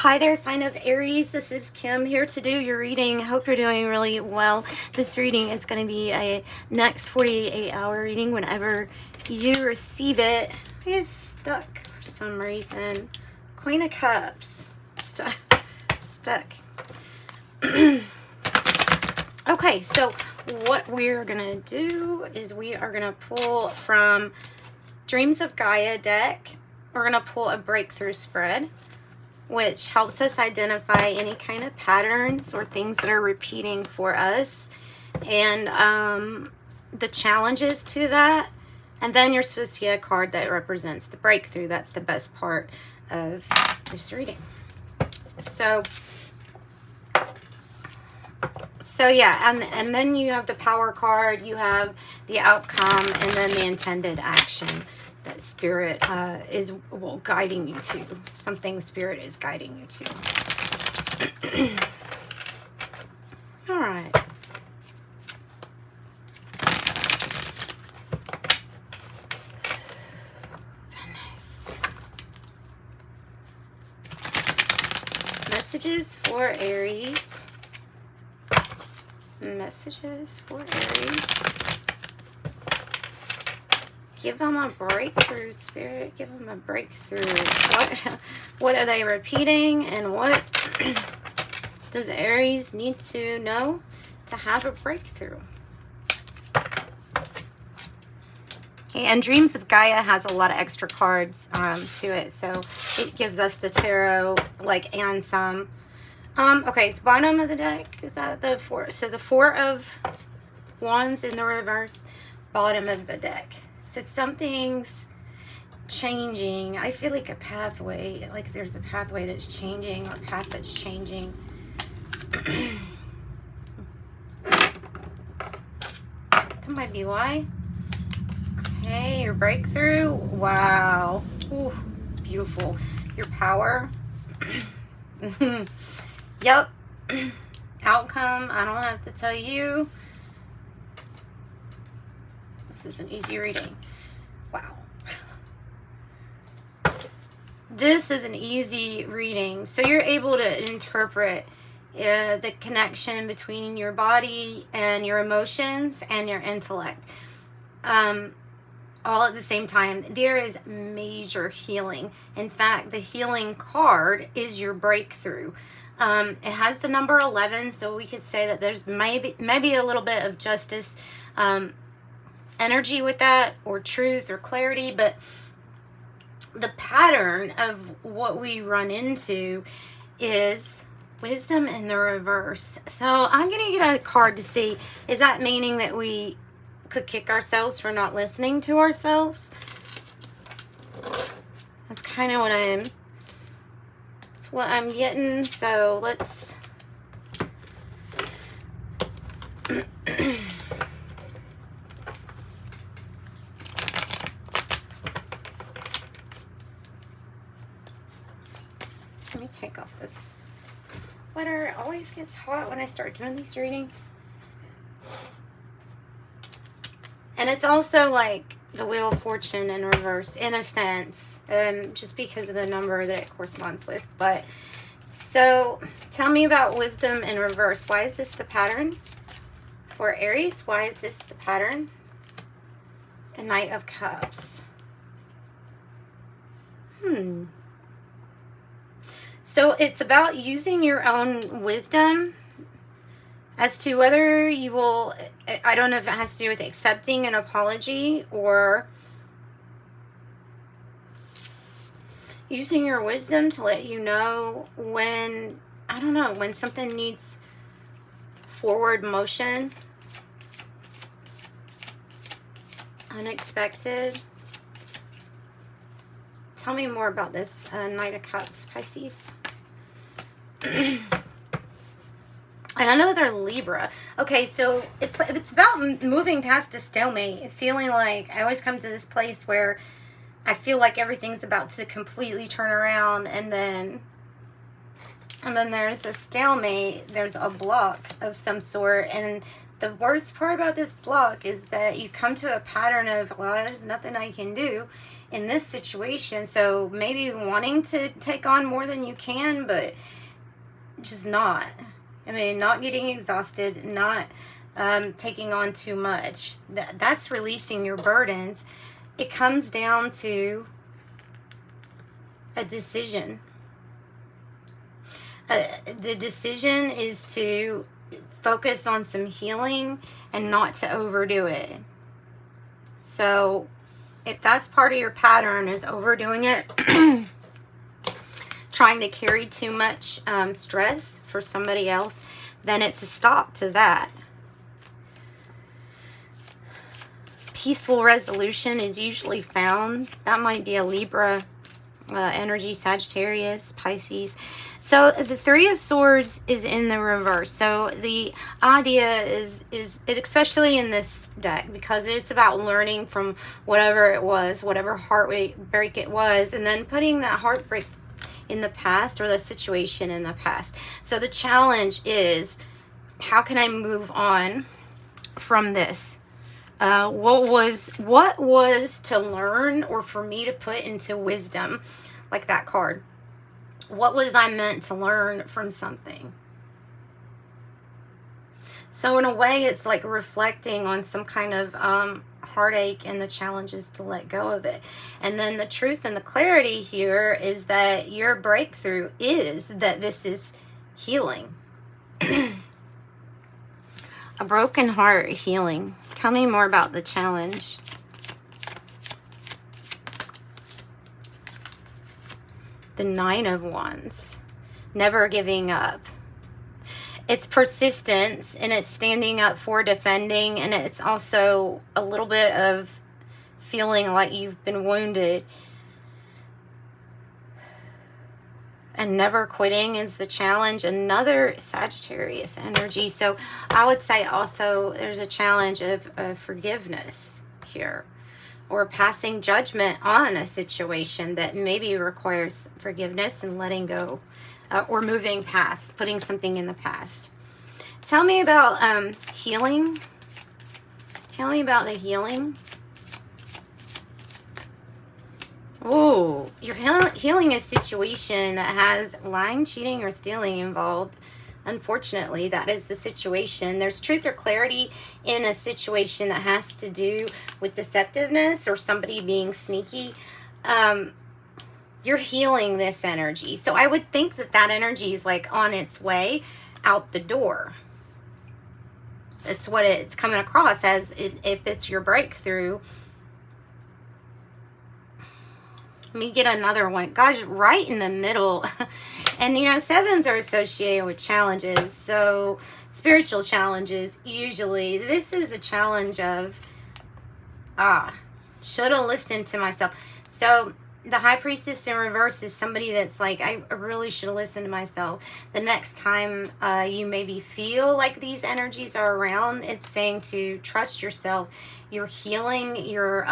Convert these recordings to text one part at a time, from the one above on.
Hi there, sign of Aries. This is Kim here to do your reading. Hope you're doing really well. This reading is going to be a next 48-hour reading whenever you receive it. It's stuck for some reason. Queen of Cups. Stuck. Okay, so what we're going to do is we are going to pull from Dreams of Gaia deck. We're going to pull a breakthrough spread, which helps us identify any kind of patterns or things that are repeating for us and the challenges to that. And then you're supposed to get a card that represents the breakthrough. That's the best part of this reading. So yeah, and then you have the power card, you have the outcome, and then the intended action that Spirit is guiding you to. Something Spirit is guiding you to. All right. Goodness. Messages for Aries. Messages for Aries. Give them a breakthrough, Spirit. Give them a breakthrough. What are they repeating, and what does Aries need to know to have a breakthrough? Okay, and Dreams of Gaia has a lot of extra cards to it, so it gives us the tarot, and some. Okay, so bottom of the deck, is that the four? So the Four of Wands in the reverse, bottom of the deck. So something's changing. I feel like a pathway, like there's a pathway that's changing, or a path that's changing. That might be why. Okay, your breakthrough. Wow. Ooh, beautiful. Your power. Yep. Outcome. I don't have to tell you. This is an easy reading. Wow. This is an easy reading. So you're able to interpret the connection between your body and your emotions and your intellect. All at the same time. There is major healing. In fact, the healing card is your breakthrough. It has the number 11, so we could say that there's maybe a little bit of justice energy with that, or truth, or clarity, but the pattern of what we run into is wisdom in the reverse. So I'm going to get a card to see, is that meaning that we could kick ourselves for not listening to ourselves? That's kind of what I'm getting. So let's let me take off this sweater. It always gets hot when I start doing these readings. And it's also like the Wheel of Fortune in reverse, in a sense, just because of the number that it corresponds with. But so tell me about wisdom in reverse. Why is this the pattern for Aries? Why is this the pattern? The Knight of Cups. So it's about using your own wisdom as to whether you will, I don't know if it has to do with accepting an apology, or using your wisdom to let you know when, I don't know, when something needs forward motion, unexpected. Tell me more about this Knight of Cups, Pisces. And I know that they're Libra. Okay, so it's about moving past a stalemate, feeling like I always come to this place where I feel like everything's about to completely turn around, and then there's a stalemate, there's a block of some sort, and the worst part about this block is that you come to a pattern of, well, there's nothing I can do in this situation. So maybe wanting to take on more than you can, but just not. I mean, not getting exhausted, not taking on too much. That's releasing your burdens. It comes down to a decision. The decision is to focus on some healing and not to overdo it. So if that's part of your pattern, is overdoing it, trying to carry too much stress for somebody else, then it's a stop to that. Peaceful resolution is usually found. That might be a Libra energy, Sagittarius, Pisces. So the Three of Swords is in the reverse. So the idea is especially in this deck, because it's about learning from whatever it was, whatever heartbreak it was, and then putting that heartbreak in the past, or the situation in the past. So the challenge is, how can I move on from this? What was to learn, or for me to put into wisdom, like that card? What was I meant to learn from something? So in a way, it's like reflecting on some kind of heartache, and the challenge is to let go of it. And then the truth and the clarity here is that your breakthrough is that this is healing. A broken heart healing. Tell me more about the challenge. The Nine of Wands. Never giving up. It's persistence, and it's standing up for, defending, and it's also a little bit of feeling like you've been wounded. And never quitting is the challenge. Another Sagittarius energy. So I would say also there's a challenge of forgiveness here, or passing judgment on a situation that maybe requires forgiveness and letting go, or moving past, putting something in the past. Tell me about healing. Tell me about the healing. Oh, you're healing a situation that has lying, cheating, or stealing involved. Unfortunately, that is the situation. There's truth or clarity in a situation that has to do with deceptiveness or somebody being sneaky. You're healing this energy. So I would think that that energy is like on its way out the door. It's what it's coming across as, if it's your breakthrough. Let me get another one. Gosh, right in the middle. And, you know, sevens are associated with challenges. So, spiritual challenges, usually. This is a challenge of, should have listened to myself. So, the High Priestess in reverse is somebody that's like, I really should have listened to myself. The next time you maybe feel like these energies are around, it's saying to trust yourself. You're healing your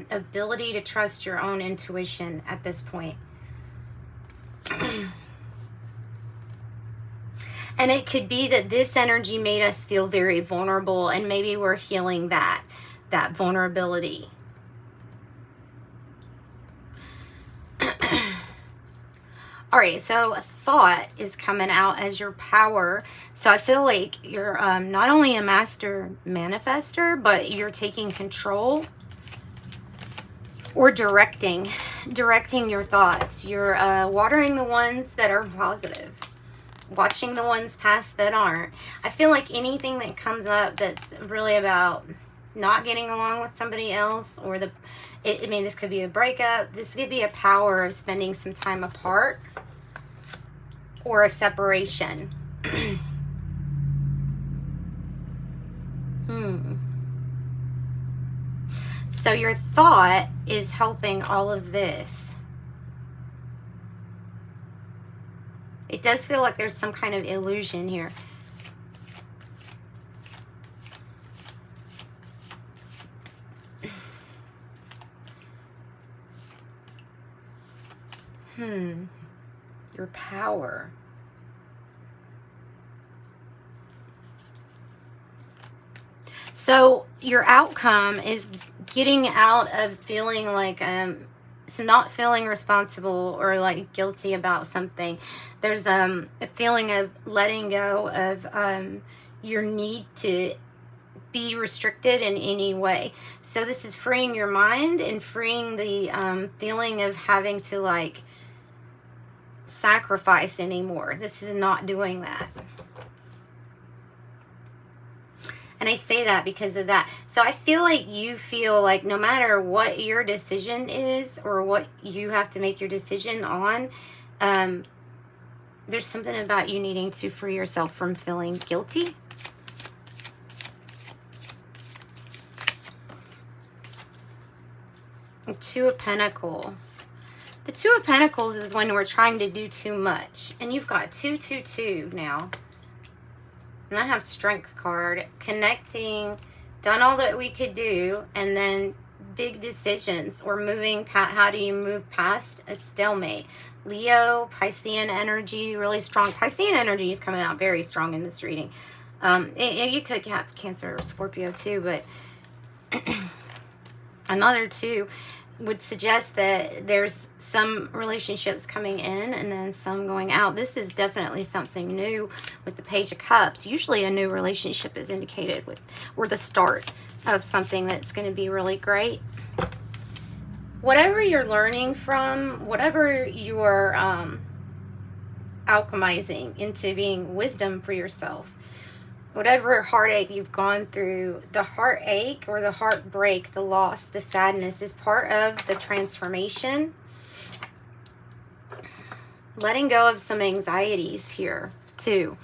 ability to trust your own intuition at this point. And it could be that this energy made us feel very vulnerable, and maybe we're healing that vulnerability. All right, so a thought is coming out as your power. So I feel like you're not only a master manifester, but you're taking control or directing your thoughts. You're watering the ones that are positive, watching the ones past that aren't. I feel like anything that comes up that's really about not getting along with somebody else, or this could be a breakup. This could be a power of spending some time apart, or a separation. So your thought is helping all of this. It does feel like there's some kind of illusion here. Your power. So your outcome is getting out of feeling like so not feeling responsible or like guilty about something. There's a feeling of letting go of your need to be restricted in any way. So this is freeing your mind and freeing the feeling of having to like sacrifice anymore. This is not doing that. And I say that because of that. So I feel like you feel like no matter what your decision is or what you have to make your decision on, there's something about you needing to free yourself from feeling guilty. Two of Pentacles. The Two of Pentacles is when we're trying to do too much. And you've got 2, 2, 2 now. And I have Strength card. Connecting, done all that we could do, and then big decisions or moving past. How do you move past a stalemate? Leo, Piscean energy, really strong. Piscean energy is coming out very strong in this reading. You could have Cancer or Scorpio too, but another 2 would suggest that there's some relationships coming in and then some going out. This is definitely something new with the Page of Cups. Usually a new relationship is indicated with, or the start of something that's going to be really great. Whatever you're learning from, whatever you're alchemizing into being wisdom for yourself, whatever heartache you've gone through, the heartache or the heartbreak, the loss, the sadness is part of the transformation. Letting go of some anxieties here too.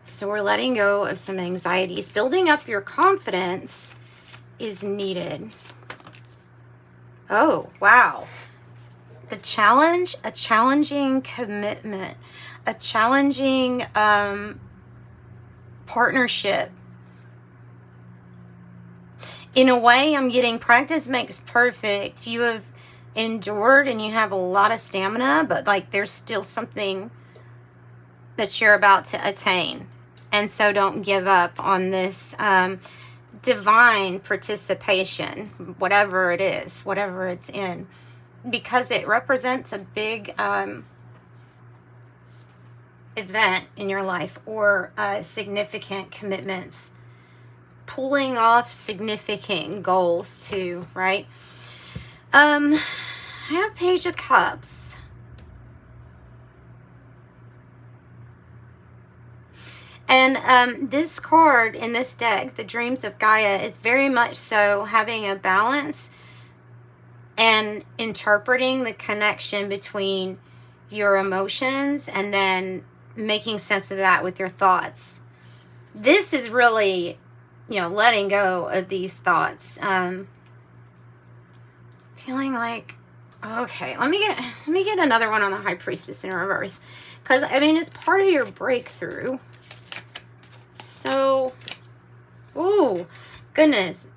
So we're letting go of some anxieties. Building up your confidence is needed. Oh, wow. The challenge, a challenging commitment, a challenging partnership. In a way, I'm getting practice makes perfect. You have endured and you have a lot of stamina, but like there's still something that you're about to attain. And so don't give up on this divine participation, whatever it is, whatever it's in, because it represents a big event in your life or significant commitments, pulling off significant goals too, right? I have Page of Cups. And this card in this deck, the Dreams of Gaia, is very much so having a balance and interpreting the connection between your emotions and then making sense of that with your thoughts. This is really, you know, letting go of these thoughts. Feeling like, okay, let me get another one on the High Priestess in reverse, because I mean it's part of your breakthrough. So, oh goodness,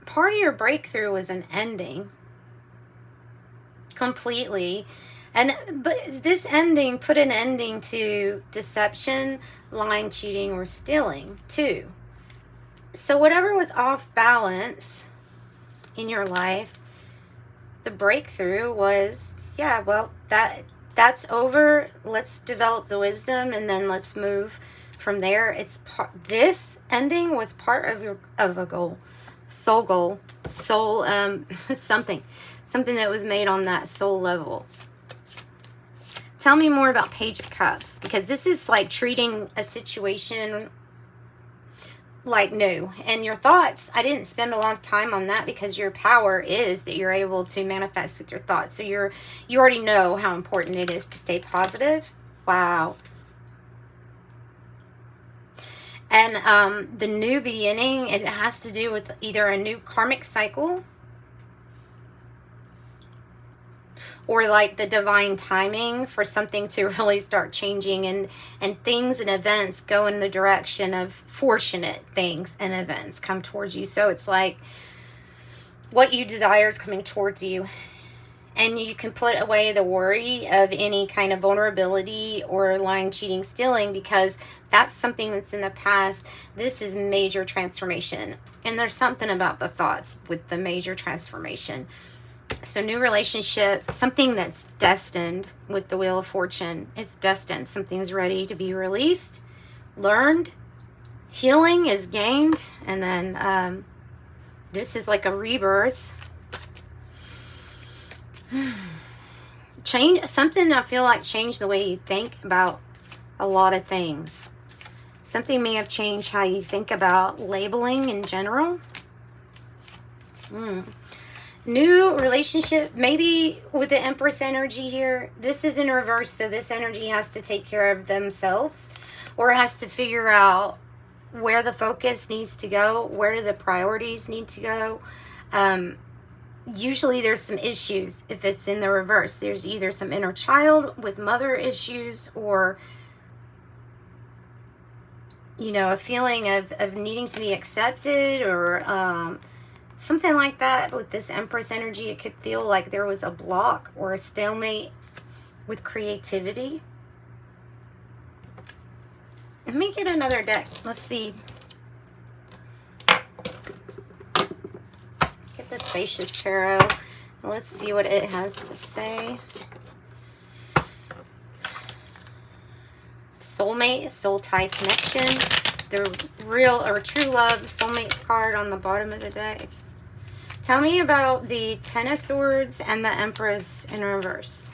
part of your breakthrough was an ending completely. But this ending put an ending to deception, lying, cheating, or stealing too. So whatever was off balance in your life, the breakthrough was, yeah, well, that's over. Let's develop the wisdom and then let's move from there. This ending was part of a goal, soul something that was made on that soul level. Tell me more about Page of Cups, because this is like treating a situation like new. And your thoughts, I didn't spend a lot of time on that because your power is that you're able to manifest with your thoughts. So you already know how important it is to stay positive. Wow. And the new beginning, it has to do with either a new karmic cycle or like the divine timing for something to really start changing, and things and events go in the direction of fortunate things and events come towards you. So it's like what you desire is coming towards you And you can put away the worry of any kind of vulnerability or lying, cheating, stealing, because that's something that's in the past. This is major transformation. And there's something about the thoughts with the major transformation. So new relationship, something that's destined with the Wheel of Fortune. It's destined. Something's ready to be released, learned, healing is gained, and then this is like a rebirth. Change something. I feel like changed the way you think about a lot of things. Something may have changed how you think about labeling in general. New relationship, maybe with the Empress energy here. This is in reverse, so this energy has to take care of themselves, or has to figure out where the focus needs to go, where the priorities need to go. Usually there's some issues if it's in the reverse. There's either some inner child with mother issues, or you know, a feeling of needing to be accepted, or something like that. With this Empress energy, it could feel like there was a block or a stalemate with creativity. Let me get another deck. Let's see. Get the Spacious Tarot. Let's see what it has to say. Soulmate, soul tie connection. The real or true love soulmate card on the bottom of the deck. Tell me about the Ten of Swords and the Empress in reverse.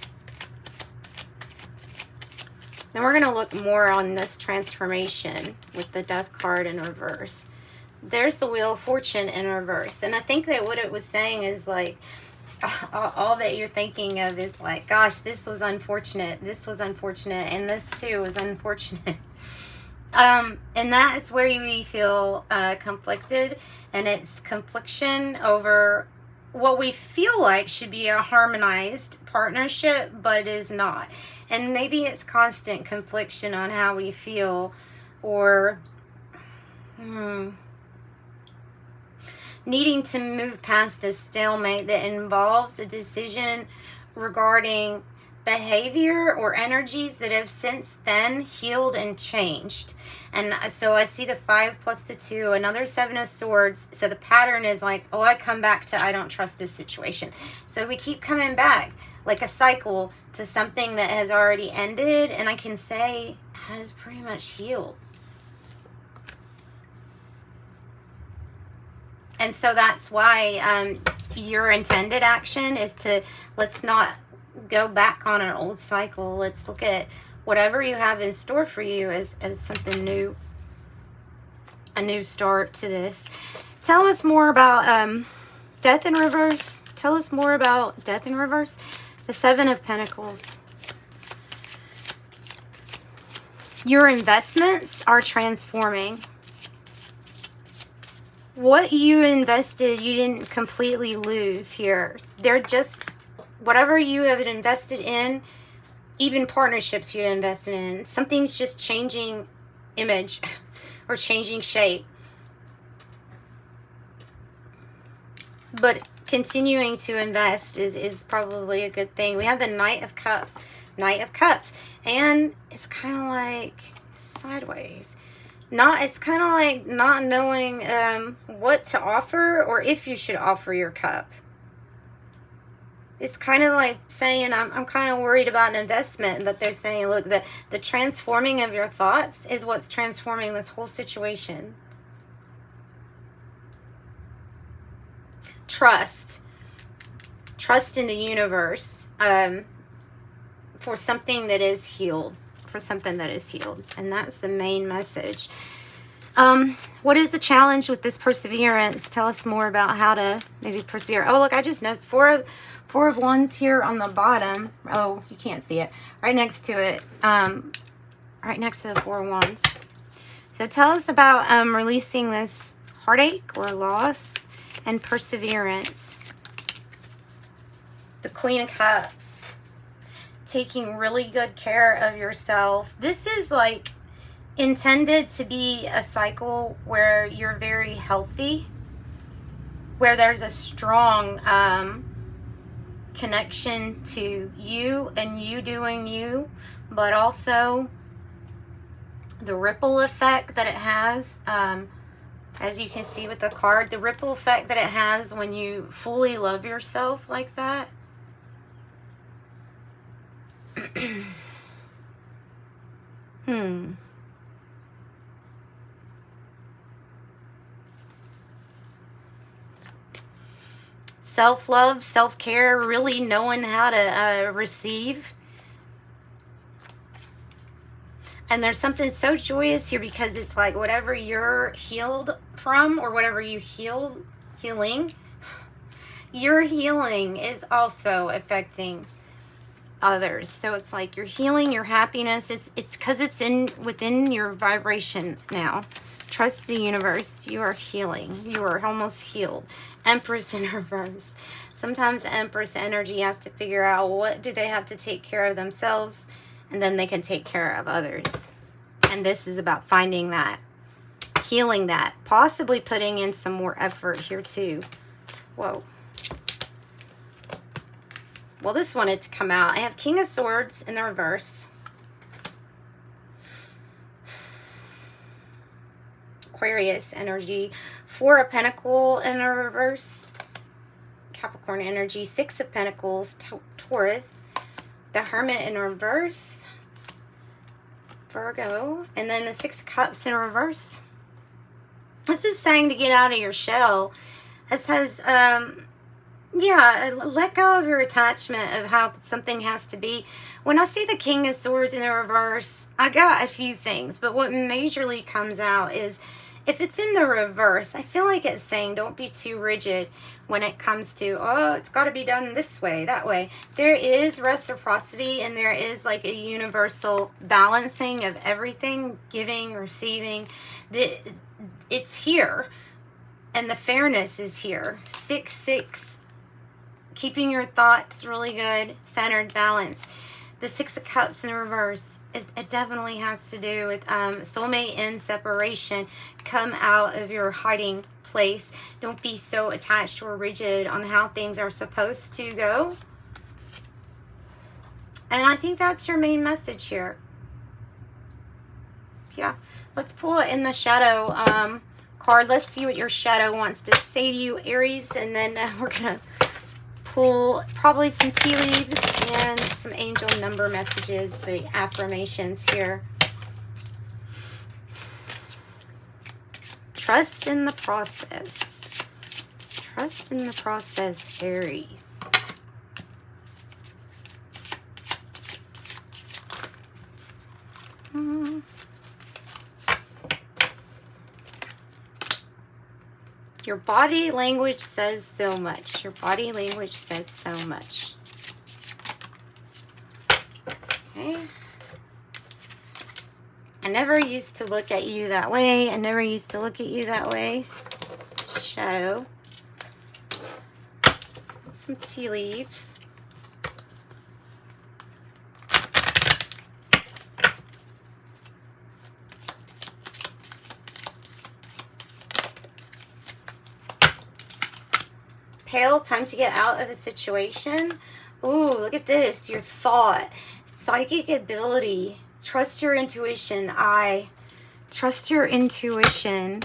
Then we're going to look more on this transformation with the Death card in reverse. There's the Wheel of Fortune in reverse. And I think that what it was saying is like, all that you're thinking of is like, gosh, this was unfortunate. This was unfortunate. And this too was unfortunate. And that's where you feel conflicted. And it's confliction over what we feel like should be a harmonized partnership, but is not. And maybe it's constant confliction on how we feel, or needing to move past a stalemate that involves a decision regarding behavior or energies that have since then healed and changed. And so I see the 5 plus the 2, another 7 of Swords. So the pattern is like, oh, I come back to I don't trust this situation. So we keep coming back like a cycle to something that has already ended, and I can say has pretty much healed. And so that's why your intended action is to, let's not go back on an old cycle. Let's look at whatever you have in store for you as something new, a new start to this. Tell us more about Death in reverse. Tell us more about Death in reverse. The 7 of Pentacles. Your investments are transforming. What you invested, you didn't completely lose here. They're just, whatever you have invested in, even partnerships you invested in, something's just changing image or changing shape. But continuing to invest is probably a good thing. We have the Knight of Cups. Knight of Cups. And it's kind of like sideways. It's kind of like not knowing what to offer, or if you should offer your cup. It's kind of like saying, I'm kind of worried about an investment, but they're saying, look, the transforming of your thoughts is what's transforming this whole situation. Trust. Trust in the universe for something that is healed. For something that is healed. And that's the main message. What is the challenge with this perseverance? Tell us more about how to maybe persevere. Oh, look, I just noticed four of Wands here on the bottom. Oh, you can't see it. Right next to it. Right next to the 4 of Wands. So tell us about releasing this heartache or loss and perseverance. The Queen of Cups. Taking really good care of yourself. This is like intended to be a cycle where you're very healthy, where there's a strong connection to you and you doing you, but also the ripple effect that it has, as you can see with the card, the ripple effect that it has when you fully love yourself like that. Self-love, self-care, really knowing how to receive. And there's something so joyous here because it's like whatever you're healed from, or whatever you healing, your healing is also affecting others. So it's like your healing, your happiness, it's because it's within your vibration now. Trust the universe. You are healing. You are almost healed. Empress in reverse. Sometimes the Empress energy has to figure out what do they have to take care of themselves, and then they can take care of others. And this is about finding that, healing that, possibly putting in some more effort here too. Whoa. Well, this wanted to come out. I have King of Swords in the reverse. Aquarius energy. Four of Pentacles in the reverse. Capricorn energy. Six of Pentacles. Taurus. The Hermit in reverse. Virgo. And then the Six of Cups in reverse. This is saying to get out of your shell. This has, yeah, let go of your attachment of how something has to be. When I see the King of Swords in the reverse, I got a few things. But what majorly comes out is, if it's in the reverse, I feel like it's saying don't be too rigid when it comes to, oh, it's got to be done this way, that way. There is reciprocity, and there is like a universal balancing of everything, giving, receiving. It's here, and the fairness is here. 6-6, keeping your thoughts really good, centered, balanced. The Six of Cups in reverse, it definitely has to do with soulmate and separation. Come out of your hiding place. Don't be so attached or rigid on how things are supposed to go. And I think that's your main message here. Yeah, let's pull it in the shadow card. Let's see what your shadow wants to say to you, Aries. And then we're going to pull probably some tea leaves and some angel number messages, the affirmations here. Trust in the process. Trust in the process, Aries. Your body language says so much. Your body language says so much. Okay. I never used to look at you that way. I never used to look at you that way. Shadow. Some tea leaves. Pale, time to get out of a situation. Ooh, look at this. Your thought, psychic ability. Trust your intuition. I trust your intuition.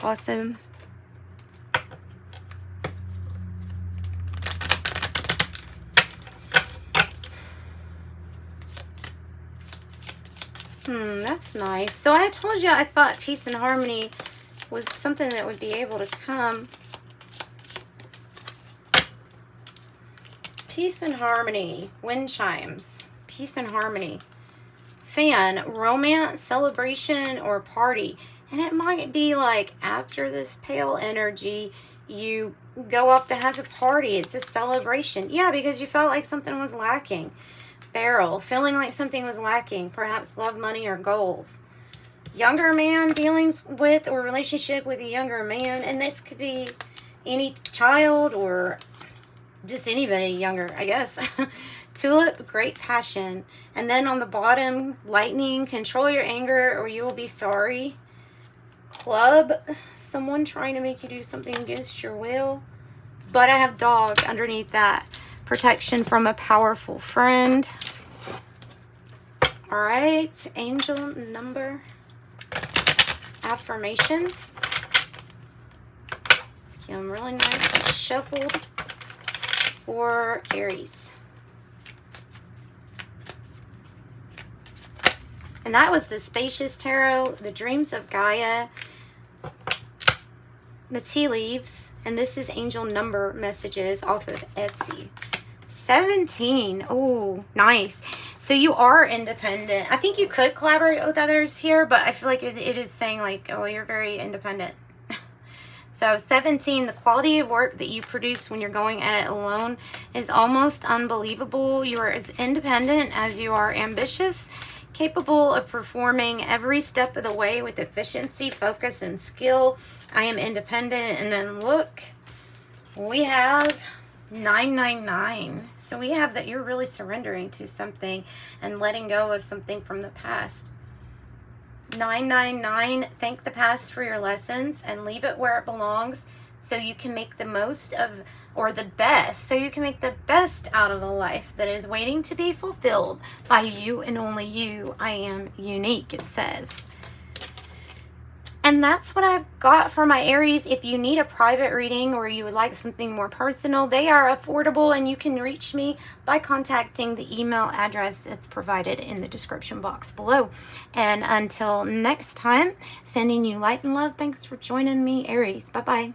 Awesome. That's nice. So I told you I thought peace and harmony was something that would be able to come. Peace and harmony. Wind chimes. Peace and harmony. Fan. Romance, celebration, or party. And it might be like after this pale energy, you go off to have a party. It's a celebration. Yeah, because you felt like something was lacking. Barrel. Feeling like something was lacking. Perhaps love, money, or goals. Younger man dealings with or relationship with a younger man. And this could be any child or just anybody younger, I guess. Tulip, great passion. And then on the bottom, lightning, control your anger or you will be sorry. Club, someone trying to make you do something against your will. but I have dog underneath that. Protection from a powerful friend. All right, angel number. Affirmation. It's getting really nice and shuffled for Aries. And that was the Spacious Tarot, the Dreams of Gaia, the tea leaves, and this is angel number messages off of Etsy. 17. Oh, nice. So you are independent. I think you could collaborate with others here, but I feel like it is saying like, oh, you're very independent. So 17, the quality of work that you produce when you're going at it alone is almost unbelievable. You are as independent as you are ambitious, capable of performing every step of the way with efficiency, focus, and skill. I am independent. And then look, we have 999. So we have that you're really surrendering to something and letting go of something from the past. 999, thank the past for your lessons and leave it where it belongs so you can make the most of, or the best, so you can make the best out of a life that is waiting to be fulfilled by you and only you. I am unique, it says. And that's what I've got for my Aries. If you need a private reading or you would like something more personal, they are affordable, and you can reach me by contacting the email address that's provided in the description box below. And until next time, sending you light and love. Thanks for joining me, Aries. Bye-bye.